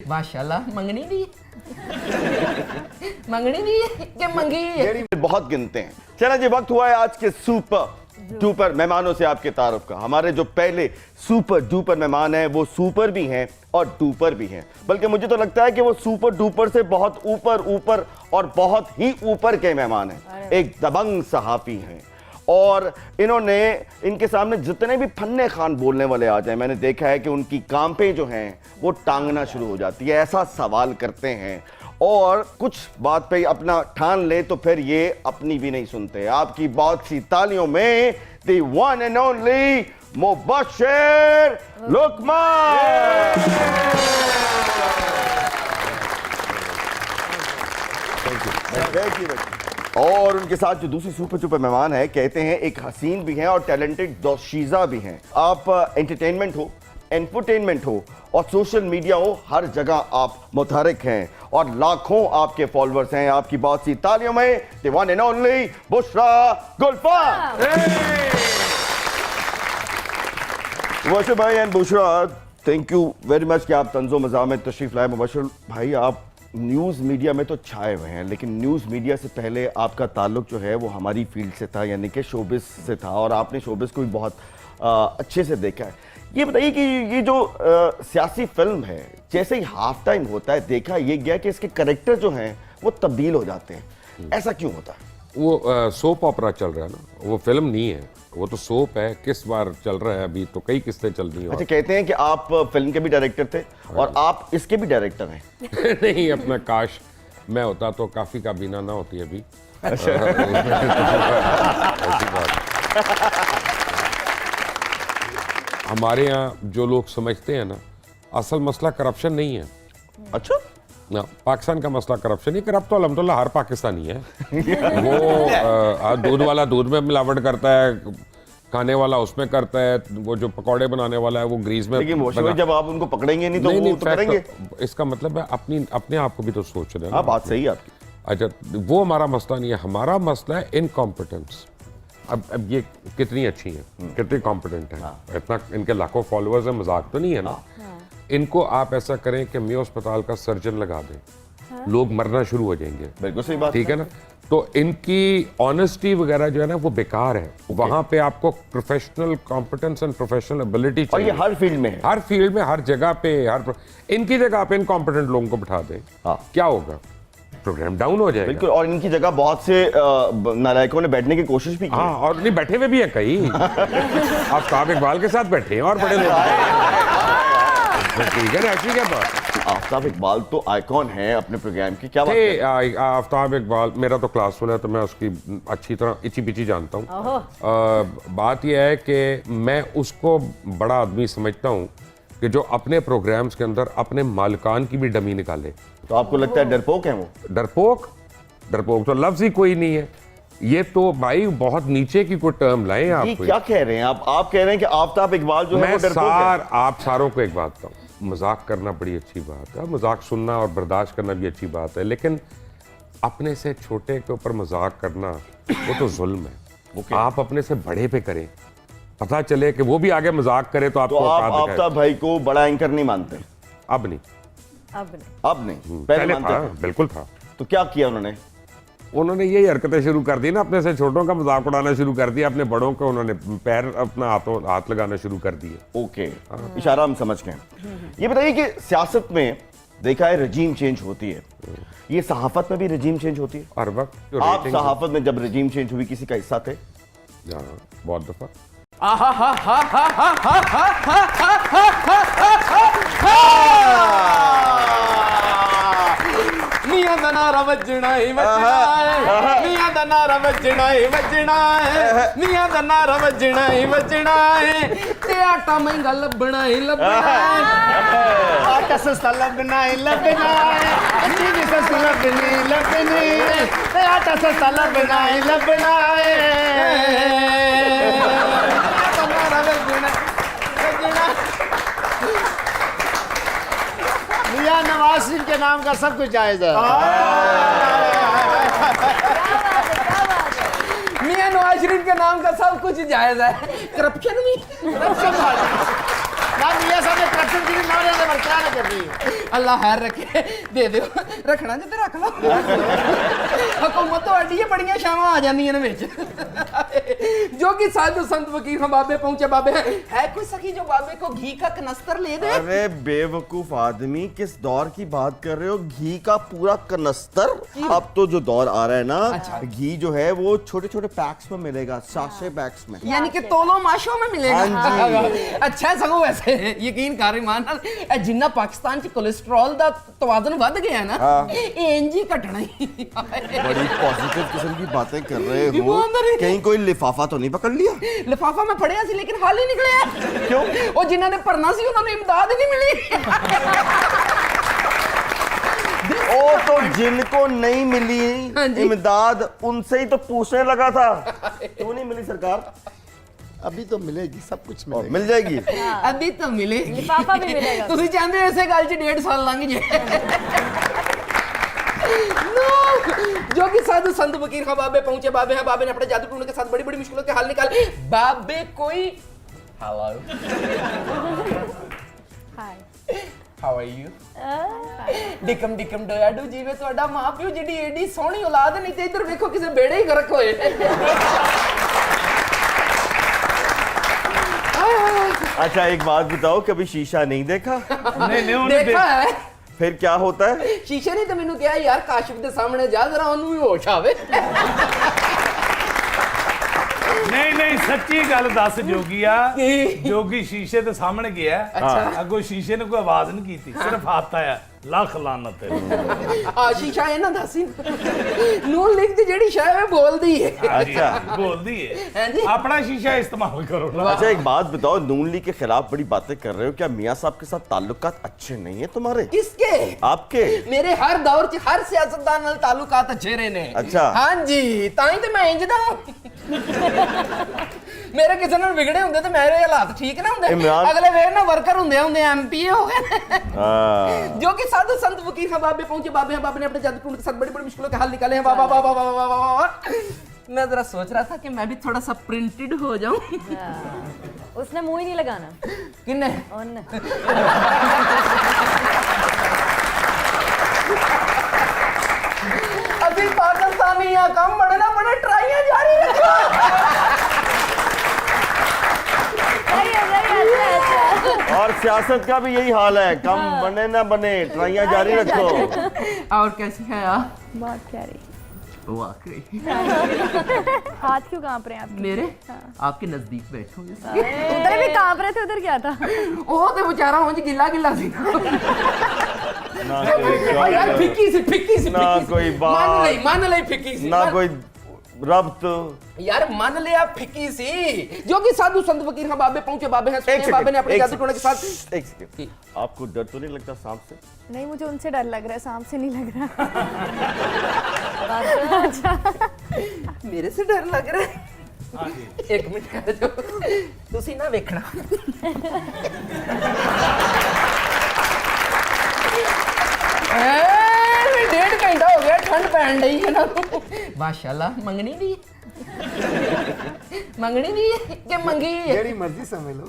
माशाल्लाह मंगनी दी मंगनी दी के मंगी बहुत गिनते हैं। चला जी, वक्त हुआ है आज के सुपर डुपर मेहमानों से आपके तारुफ का। हमारे जो पहले सुपर डुपर मेहमान हैं वो सुपर भी हैं और डुपर भी हैं, बल्कि मुझे तो लगता है कि वो सुपर डुपर से बहुत ऊपर ऊपर और बहुत ही ऊपर के मेहमान हैं। एक दबंग सहाफी हैं और इनके सामने जितने भी फन्ने खान बोलने वाले आ जाए, मैंने देखा है कि उनकी कांपें जो हैं वो टांगना शुरू हो जाती है। ऐसा सवाल करते हैं और कुछ बात पे अपना ठान ले तो फिर ये अपनी भी नहीं सुनते। आपकी बहुत सी तालियों में the one and only Mubashshir Luqman. Thank you. और उनके साथ जो दूसरी सुपर सुपर मेहमान है, कहते हैं एक हसीन भी हैं और टैलेंटेड दोशीज़ा भी हैं। आप एंटरटेनमेंट हो, एंटरटेनमेंट हो और सोशल मीडिया हो, हर जगह आप मुतहरिक हैं और लाखों आपके फॉलोअर्स हैं। आपकी बहुत सी तालियों में the one and only Bushra Gulfam. Mubashshir भाई and Bushra, thank you very much कि आप तंज़ो मज़ा में तशरीफ लाए। मुबश्शिर भाई, आप न्यूज़ मीडिया में तो छाए हुए हैं, लेकिन न्यूज़ मीडिया से पहले आपका ताल्लुक जो है वो हमारी फील्ड से था, यानी कि शोबिस से था, और आपने शोबिस को भी बहुत अच्छे से देखा है। ये बताइए कि ये जो सियासी फिल्म है, जैसे ही हाफ टाइम होता है देखा ये गया कि इसके कैरेक्टर जो हैं वो तब्दील हो जाते हैं, ऐसा क्यों होता है? वो सोप ऑपरा चल रहा है ना, वो फिल्म नहीं है, वो तो सोप है। किस बार चल रहा है अभी तो कई किस्तें चल रही हैं। अच्छा, कहते हैं कि आप फिल्म के भी डायरेक्टर थे और आप इसके भी डायरेक्टर हैं। नहीं, अपना काश मैं होता तो काफी काबीना ना होती अभी। अच्छा। हमारे यहाँ जो लोग समझते हैं ना, असल मसला करप्शन नहीं है। अच्छा, ना, पाकिस्तान का मसला करप्शन नहीं। करप्ट तो अल्हम्दुलिल्लाह हर पाकिस्तानी है। वो दूध वाला दूध में मिलावट करता है, खाने वाला उसमें करता है, वो जो पकौड़े बनाने वाला है वो ग्रीस में। लेकिन जब आप उनको पकड़ेंगे नहीं तो वो तो करेंगे। इसका मतलब है अपने आप को भी तो सोच रहे हैं। हाँ, बात सही है आपकी। अच्छा, वो हमारा मसला नहीं है। हमारा मसला है इनकॉम्पिटेंस। अब ये कितनी अच्छी है, कितनी कॉम्पिटेंट है। इतना इनके लाखों फॉलोअर्स है, मजाक तो नहीं है ना। इनको आप ऐसा करें कि मियो अस्पताल का सर्जन लगा दें, लोग मरना शुरू हो जाएंगे। बिल्कुल सही बात, ठीक है ना। तो इनकी ऑनेस्टी वगैरह जो है ना वो बेकार है। वहां पे आपको professional competence and professional ability चाहिए। और ये हर फील्ड में है, हर फील्ड में, हर जगह पे। इनकी जगह पे इनकॉम्पिटेंट लोगों को बिठा दें, क्या होगा? प्रोग्राम डाउन हो जाएगा। बिल्कुल। और इनकी जगह बहुत से नालायकों ने बैठने की कोशिश भी की। हाँ, और नहीं बैठे हुए भी हैं कई। आफ्ताब इकबाल के साथ बैठे हैं और बड़े लोग। ठीक है ना, ऐसी क्या बात। आफ्ताब इकबाल तो आइकॉन है अपने प्रोग्राम की, क्या बात है? आफ्ताब इकबाल मेरा तो क्लास वन है, तो मैं उसकी अच्छी तरह इची पिची जानता हूँ। बात यह है कि मैं उसको बड़ा आदमी समझता हूँ कि जो अपने प्रोग्राम्स के अंदर अपने मालिकान की भी डमी निकाले। तो आपको लगता है डरपोक है वो? डरपोक तो लफ्ज ही कोई नहीं है। ये तो भाई बहुत नीचे की कोई टर्म लाए आप। क्या कह रहे हैं आप कह रहे हैं कि आफ्ताब इकबाल जो है वो डरपोक है? आप सारों को एक बात कहूँ, मजाक करना बड़ी अच्छी बात है, मजाक सुनना और बर्दाश्त करना भी अच्छी बात है, लेकिन अपने से छोटे के ऊपर मजाक करना वो तो जुल्म है। आप अपने से बड़े पे करें, पता चले कि वो भी आगे मजाक करे तो आपको आफ्ताब भाई को बड़ा एंकर नहीं मानते? अब नहीं, पहले मानते था, बिल्कुल था। तो क्या किया उन्होंने यही हरकतें शुरू कर दी ना, अपने से छोटों का मजाक उड़ाना शुरू कर दिया, अपने बड़ों को उन्होंने पैर अपना हाथ लगाना शुरू कर दिए। ओके, इशारा हम समझ गए। ये बताइए कि सियासत में देखा है रजीम चेंज होती है, ये सहाफत में भी रजीम चेंज होती है हर वक्त। आप सहाफत में जब रजीम चेंज हुई किसी का हिस्सा थे? बहुत दफा। मियां दा नारा वजना ही वजना है, मियां दा नारा वजना ही वजना है, मियां दा नारा वजना ही वजना है, ते आटा महंगा लभना ही लभना है, आटा सस्ता लभना ही लभना है, चीनी सस्ती लभनी लभनी है, ते आटा सस्ता लभना ही लभना है। मियां नवाज शरीफ के नाम का सब कुछ जायज है। मियां नवाज शरीफ के नाम का सब कुछ जायज है। करप्शन भी ना मियां साहब ने करप्शन की नारे ने बरकरार ना कर रही अल्लाह खैर रखे दे दियो रखना जे ते रख लो हुकूमत ਤੁਹਾਡੀ बड़ियां छावां आ जांदियां ने विच जो कि साधु संत फकीर हम बाबे पहुंचे बाबे है कोई सखी जो बाबे को घी का कनस्तर ले दे अरे बेवकूफ आदमी, किस दौर की बात कर रहे हो? घी का पूरा कनस्तर? अब तो जो दौर आ रहा है ना, घी जो है वो छोटे छोटे पैक्स में मिलेगा, साशे पैक्स में, यानी कि तोलो माशो में मिलेगा। हाँ जी। अच्छा सगो वैसे यकीन कर ईमान नाल जिन्ना पाकिस्तान च कोलेस्ट्रॉल दा तवाज़ुन वध गया ना, इंज ही घटना ही। बड़ी पॉजिटिव किस्म की बातें कर रहे हो। ईमानदारी। कहीं कोई लिफाफा तो नहीं पकड़ लिया? लिफाफा मैं फड़िया सी लेकिन हाल ही निकलिया। क्यों? वो जिन्हां ने भरना सी उन्हां नूं इमदाद नहीं मिली। ओ तो जिनको नहीं मिली हाँ जी। इमदाद, उनसे ही तो पूछने लगा था क्यों नहीं मिली सरकार? अभी तो मिलेगी, सब कुछ ओ, मिलेगी। मिल जाएगी। अभी तो मिलेगी। लिफाफा भी मिलेगा। तुसी चाहते हो ऐसे गल च 1.5 साल लंघ जाए। जो कि साधु संत फकीर खां बाबे पहुंचे बाबे हैं, बाबे ने अपने जादू टूने के साथ बड़ी बड़ी मुश्किलों के हल निकाले। बाबे कोई hello hi how are you डिकम डिकम डोया डू जीवे ਤੁਹਾਡਾ ਮਾਂ ਪਿਓ ਜਿਹੜੀ ਏਡੀ ਸੋਹਣੀ ਔਲਾਦ ਨਹੀਂ ਤੇ ਇੱਧਰ ਵੇਖੋ ਕਿਸੇ ਬੇੜੇ ਹੀ ਗਰਕ ਹੋਏ। अच्छा एक बात बताओ, कभी शीशा नहीं देखा? नहीं देखा है फिर क्या होता है? शीशे ने तो मैनू कहा यार काशिफ ਦੇ ਸਾਹਮਣੇ ਜਾ ਜ਼ਰਾ ਉਹਨੂੰ ਵੀ ਹੋਸ਼ ਆਵੇ। नहीं सच्ची गल दस जोगिया, की? जोगी शीशे के सामने गया, अगो शीशे ने कोई आवाज नहीं की थी, सिर्फ हाथ आया लख लानत है। ਆ ਸ਼ੀਸ਼ਾ ਇਹਨਾਂ ਦਾ ਸੀ ਨੂਨ ਲਿਖ ਦੀ ਜਿਹੜੀ ਸ਼ੈ ਹੈ ਬੋਲਦੀ ਹੈ। अच्छा बोल दिए हैं जी? अपना शीशा इस्तेमाल करो ना। अच्छा एक बात बताओ, नून लीग के खिलाफ बड़ी बातें कर रहे हो, क्या मियां साहब के साथ ताल्लुकात अच्छे नहीं है तुम्हारे? किसके? आपके? मेरे हर दौर च हर सियासतदान नाल ताल्लुकात अच्छे रहे ने। अच्छा। हाँ जी, ताई ते मैं इंज दा मेरे किसी नाल विगड़े ਹੁੰਦੇ ਤੇ ਮੇਰੇ ਹਾਲਾਤ ਠੀਕ ਨਾ ਹੁੰਦੇ। इमरान- अगले ਵੇਰ ना वर्कर ਹੁੰਦੇ ਹੁੰਦੇ एमपी हो गए। हाँ। जो कि साधु संत फकीर हैं बाबे पहुंचे बाबे हैं, बाबे ने अपने जादू टूने के साथ बड़ी बड़ी मुश्किलों के हल निकाले हैं। वाह वाह वाह वाह वाह वाह वाह। मैं जरा सोच रहा था कि मैं भी थोड़ा सा प्रिंटेड हो जाऊं। उसने मुंह ही नहीं लगाना। किन्ने उन अभी पाकिस्तानी यहाँ कम बड़े ना बड़े ट्राइयां जारी रखो। और सियासत का भी यही हाल है, कम बने ना बने, ट्राइयां जारी रखो। और कैसी है आप? बहुत प्यारी। वाकई हाथ क्यों कांप रहे हैं आपके? मेरे आपके नजदीक बैठो। उधर भी कांप रहे थे, उधर क्या था? ਉਹ ਤੇ ਵਿਚਾਰਾ ਉਂਝ ਗਿੱਲਾ ਗਿੱਲਾ ਸੀ ना ਓ ਯਾਰ ਫਿੱਕੀ ਸੀ ना कोई बात, ਮੰਨ ਲਈ ਫਿੱਕੀ ਸੀ ना कोई रब्त। यार मान लिया फिक्की सी। जो कि साधु संत फकीर हाँ बाबे पहुंचे बाबे हैं, एक बाबे ने अपने सेकंड, जादू टोने के साथ एक सेकंड, आपको डर तो नहीं लगता सांप से? नहीं, मुझे उनसे डर लग रहा है, सांप से नहीं लग रहा। अच्छा मेरे से डर लग रहा है। एक मिनट कर दो तुसी ना वेखना। डेढ़ घंटा हो गया ठंड पैन रही है ना। माशाल्लाह मंगनी भी मंगनी भी कि मंगी जेड़ी मर्जी समझ लो।